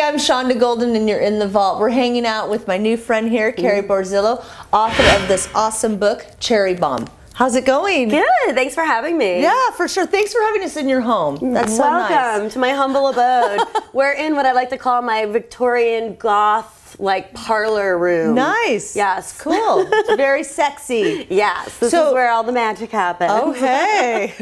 I'm Shanda Golden, and you're in the vault. We're hanging out with my new friend here, Carrie Borzillo, author of this awesome book, Cherry Bomb. How's it going? Good. Thanks for having me. Yeah, for sure. Thanks for having us in your home. That's so nice. Welcome to my humble abode. We're in what I like to call my Victorian goth, like, parlor room. Nice. Yes. Cool. Very sexy. Yes. This is where all the magic happens. Oh, hey.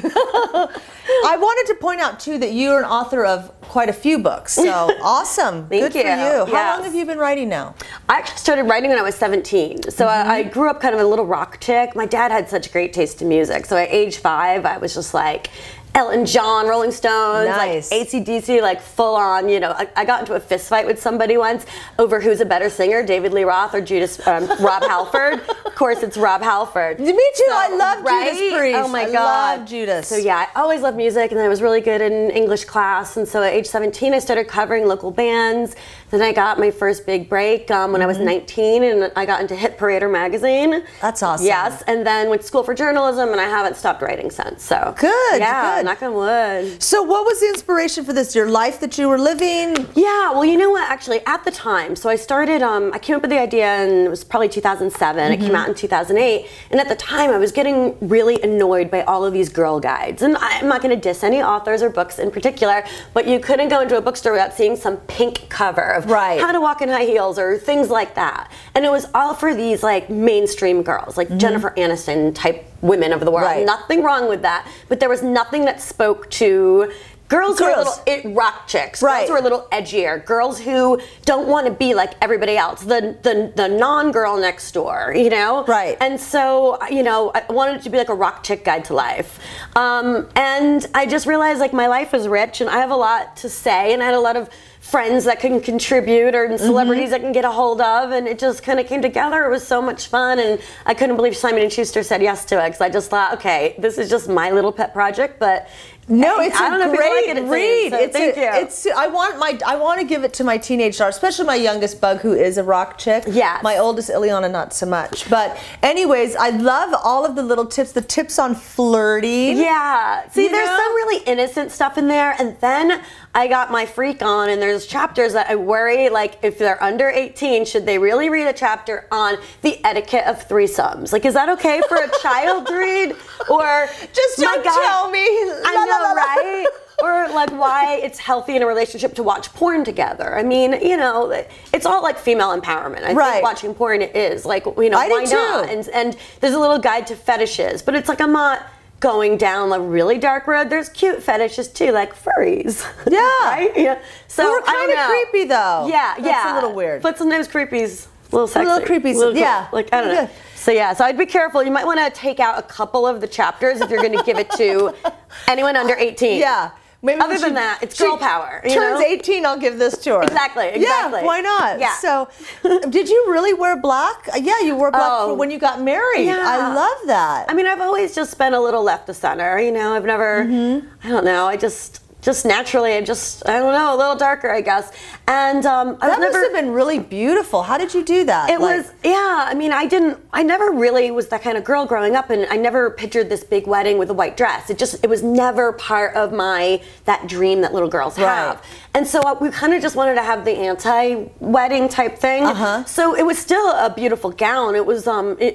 I wanted to point out, too, that you're an author of quite a few books. So awesome. Thank Good you. for you. How long have you been writing now? I actually started writing when I was 17. So I grew up kind of a little rock chick. My dad had such great taste in music. So at age 5, I was just like Elton John, Rolling Stones, nice. like AC/DC, like full on, you know. I got into a fist fight with somebody once over who's a better singer, David Lee Roth or Rob Halford. Of course, it's Rob Halford. Me too. So, I love Judas Priest. Oh my God. I love Judas. So yeah, I always loved music, and then I was really good in English class. And so at age 17, I started covering local bands. Then I got my first big break when I was 19, and I got into Hit Parader magazine. That's awesome. Yes, and then went to school for journalism, and I haven't stopped writing since. So good. Yeah, good. knock on wood. So what was the inspiration for this? Your life that you were living? Yeah, well, you know what? Actually, at the time, so I started. I came up with the idea, and it was probably 2007. It came out in 2008, and at the time, I was getting really annoyed by all of these girl guides. And I'm not going to diss any authors or books in particular, but you couldn't go into a bookstore without seeing some pink cover of how to walk in high heels or things like that. And it was all for these like mainstream girls, like Jennifer Aniston type women of the world. Nothing wrong with that, but there was nothing that spoke to girls who are little rock chicks, girls who are a little edgier, girls who don't want to be like everybody else, the non-girl next door, you know? Right. And so, you know, I wanted it to be like a rock chick guide to life. And I just realized like my life is rich and I have a lot to say, and I had a lot of friends that can contribute or celebrities I can get a hold of, and it just kind of came together. It was so much fun, and I couldn't believe Simon & Schuster said yes to it, because I just thought, okay, this is just my little pet project, but no, it's I don't know a great if you like it, read. So thank you. I want to give it to my teenage daughter, especially my youngest Bug, who is a rock chick. Yeah. My oldest Ileana, not so much. But anyways, I love all of the little tips, the tips on flirting. Yeah. See, there's some really innocent stuff in there, and then I got my freak on, and there's chapters that I worry, like, if they're under 18, should they really read a chapter on the etiquette of threesomes? Like, is that okay for a child to read? Or just don't tell me. I know, right? Or like why it's healthy in a relationship to watch porn together. I mean, you know, it's all like female empowerment. I think watching porn is like, you know, why not? And there's a little guide to fetishes, but it's like I'm not going down a really dark road. There's cute fetishes too, like furries. Yeah. Right? Yeah. So we're kind of creepy though. Yeah, That's a little weird. But sometimes creepy's a little sexy. A little creepy. Yeah. Like, I don't know. So yeah, so I'd be careful. You might want to take out a couple of the chapters if you're going to give it to anyone under 18. Yeah. Maybe other than that, it's girl power. Turns 18, I'll give this to her. Exactly. Yeah, why not? Yeah. So, did you really wear black? Yeah, you wore black for when you got married. Yeah. I love that. I mean, I've always just been a little left of center. You know, I've never. I don't know. I just naturally, I don't know, a little darker, I guess. And that must have been really beautiful. How did you do that? It was, yeah. I mean, I never really was that kind of girl growing up, and I never pictured this big wedding with a white dress. It was never part of that dream that little girls have. And so we kind of just wanted to have the anti-wedding type thing. So it was still a beautiful gown. It was,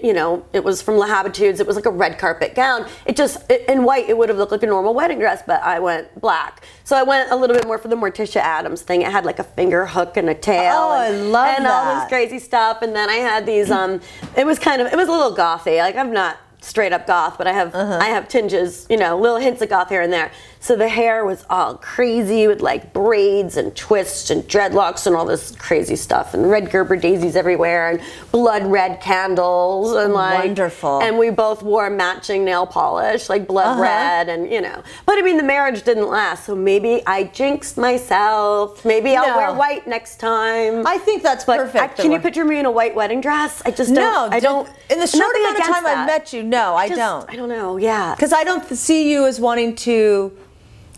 you know, it was from La Habitudes. It was like a red carpet gown. In white, it would have looked like a normal wedding dress, but I went black. So I went a little bit more for the Morticia Addams thing. It had like a finger hook and a tail. Oh, I love that. And all this crazy stuff. And then I had these, it was a little gothy. Like, I'm not straight up goth, but I have tinges, you know, little hints of goth here and there. So the hair was all crazy with like braids and twists and dreadlocks and all this crazy stuff, and red Gerber daisies everywhere, and blood red candles, and like wonderful. And we both wore matching nail polish, like blood red, and you know. But I mean, the marriage didn't last, so maybe I jinxed myself. Maybe I'll wear white next time. I think that's perfect. Can you picture me in a white wedding dress? I just don't. No, I don't. In the short amount of time I've met you, no, I don't. I don't know. Yeah, because I don't see you as wanting to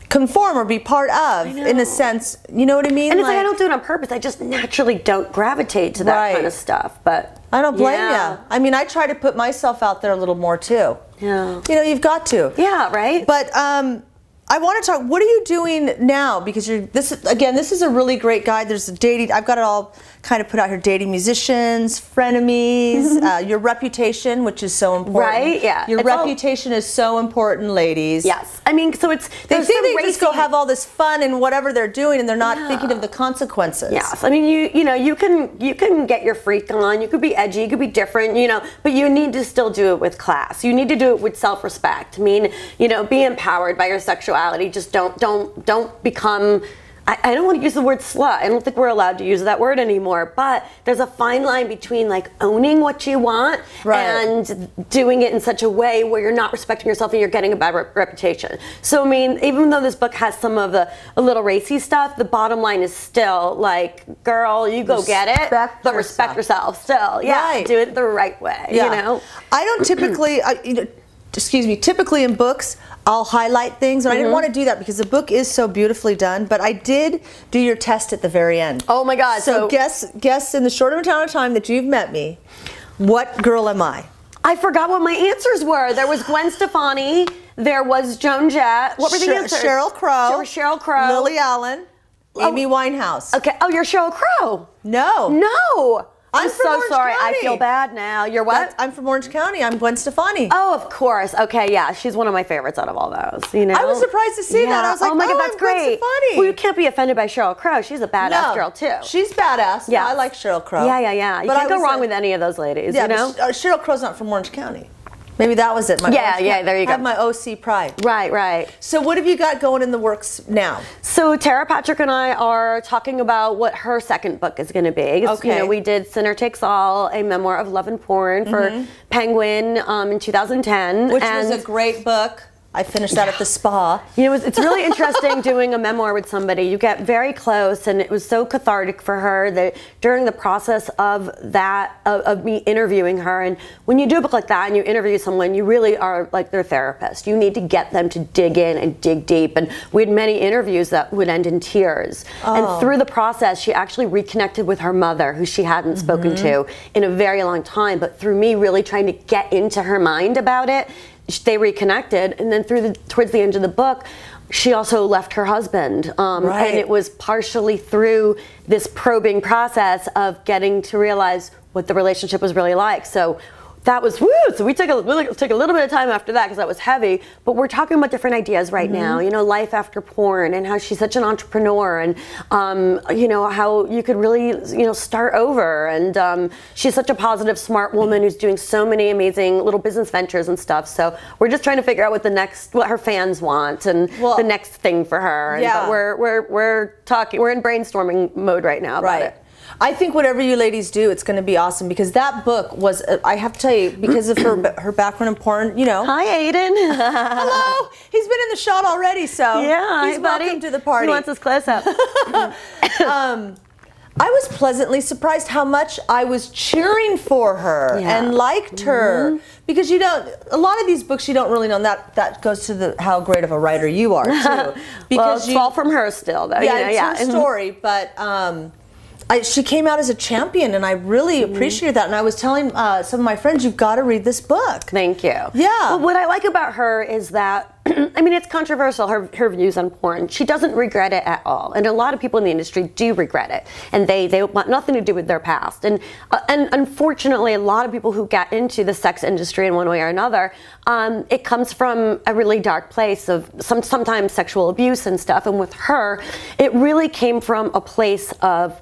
conform or be part of, in a sense, you know what I mean? And it's like I don't do it on purpose. I just naturally don't gravitate to that kind of stuff. But I don't blame you. I mean, I try to put myself out there a little more too. Yeah. You know, you've got to. Yeah, right? But I want to talk, what are you doing now? Because this is a really great guide. There's a dating, I've got it all kind of put out here, dating musicians, frenemies, your reputation, which is so important. Right, yeah. Your reputation is so important, ladies. Yes. I mean, so it's, they think they just go have all this fun and whatever they're doing, and they're not thinking of the consequences. Yes. I mean, you can get your freak on, you could be edgy, you could be different, but you need to still do it with class. You need to do it with self-respect. I mean, be empowered by your sexuality. Just don't become, I don't want to use the word slut. I don't think we're allowed to use that word anymore, but there's a fine line between like owning what you want and doing it in such a way where you're not respecting yourself and you're getting a bad reputation. So I mean, even though this book has some of a little racy stuff, the bottom line is still like, girl, you go get it, but respect yourself still. Yeah, do it the right way, I don't typically, typically in books, I'll highlight things, and I didn't want to do that because the book is so beautifully done, but I did do your test at the very end. Oh my God. So guess in the short amount of time that you've met me, what girl am I? I forgot what my answers were. There was Gwen Stefani, there was Joan Jett. What were the answers? Sheryl Crow. Sheryl Crow. Lily Allen. Amy Winehouse. Okay. Oh, you're Sheryl Crow. No. No. I'm so Orange sorry. County. I feel bad now. You're what? I'm from Orange County. I'm Gwen Stefani. Oh, of course. Okay, yeah. She's one of my favorites out of all those. I was surprised to see that. I was like, oh my God, that's great. Gwen Stefani. Well, you can't be offended by Sheryl Crow. She's a badass girl too. She's badass. Yeah, I like Sheryl Crow. Yeah. You can't go wrong with any of those ladies. Yeah, Sheryl Crow's not from Orange County. Maybe that was it. There you go. I have my OC pride. Right. So what have you got going in the works now? So Tara Patrick and I are talking about what her second book is going to be. Okay. We did Sinner Takes All, a memoir of love and porn for Penguin in 2010. Which was a great book. I finished that at the spa. It's really interesting doing a memoir with somebody. You get very close, and it was so cathartic for her that during the process of that, of me interviewing her, and when you do a book like that and you interview someone, you really are like their therapist. You need to get them to dig in and dig deep, and we had many interviews that would end in tears. And through the process, she actually reconnected with her mother, who she hadn't spoken to in a very long time, but through me really trying to get into her mind about it, they reconnected, and then towards the end of the book, she also left her husband, and it was partially through this probing process of getting to realize what the relationship was really like. So that was woo. So we took a little bit of time after that because that was heavy. But we're talking about different ideas right now. Life after porn, and how she's such an entrepreneur, and how you could really start over. And she's such a positive, smart woman who's doing so many amazing little business ventures and stuff. So we're just trying to figure out what her fans want and the next thing for her. But we're in brainstorming mode right now about it. I think whatever you ladies do, it's going to be awesome, because that book was, I have to tell you, because of her background in porn, Hi, Aiden. Hello. He's been in the shot already, so he's welcome to the party. He wants his close up. I was pleasantly surprised how much I was cheering for her and liked her, because a lot of these books you don't really know, and that goes to how great of a writer you are too. Because it's all from her still, though. It's her story, but she came out as a champion, and I really appreciated that. And I was telling some of my friends, you've got to read this book. Thank you. Yeah. Well, what I like about her is that, I mean, it's controversial, her views on porn. She doesn't regret it at all. And a lot of people in the industry do regret it. And they want nothing to do with their past. And unfortunately, a lot of people who get into the sex industry in one way or another, it comes from a really dark place of sometimes sexual abuse and stuff. And with her, it really came from a place of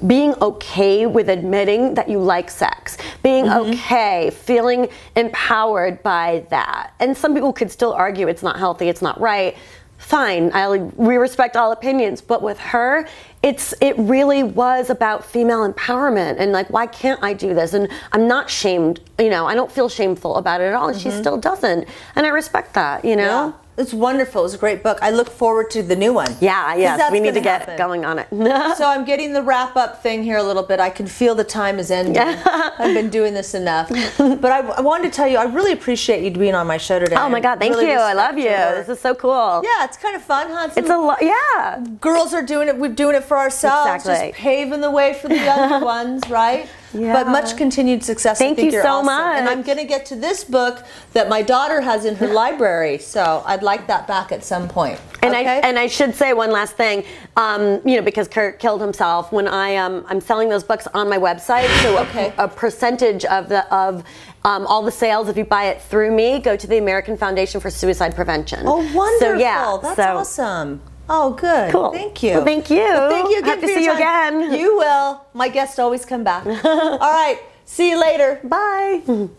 being okay with admitting that you like sex, being okay, feeling empowered by that. And some people could still argue it's not healthy, it's not right. Fine, we respect all opinions, but with her, it really was about female empowerment and like, why can't I do this? And I'm not shamed, I don't feel shameful about it at all, and she still doesn't. And I respect that, Yeah. It's wonderful. It's a great book. I look forward to the new one. Yeah, we need to get going on it. So I'm getting the wrap-up thing here a little bit. I can feel the time is ending. I've been doing this enough. But I wanted to tell you, I really appreciate you being on my show today. Oh my God, thank you. I love you. This is so cool. Yeah, it's kind of fun, huh? It's a lot, Girls are doing it. We're doing it for ourselves. Exactly. Just paving the way for the younger ones, right? but much continued success. Thank you you're so awesome. much. And I'm going to get to this book that my daughter has in her library, so I'd like that back at some point. And okay? I should say one last thing, you know, because Kurt killed himself. When I'm selling those books on my website, so a percentage of all the sales, if you buy it through me, go to the American Foundation for Suicide Prevention. Oh, wonderful! So, yeah, that's awesome. Oh, good. Cool. Thank you. Well, thank you. Well, thank you again. Hope to see you again. You will. My guests always come back. All right. See you later. Bye.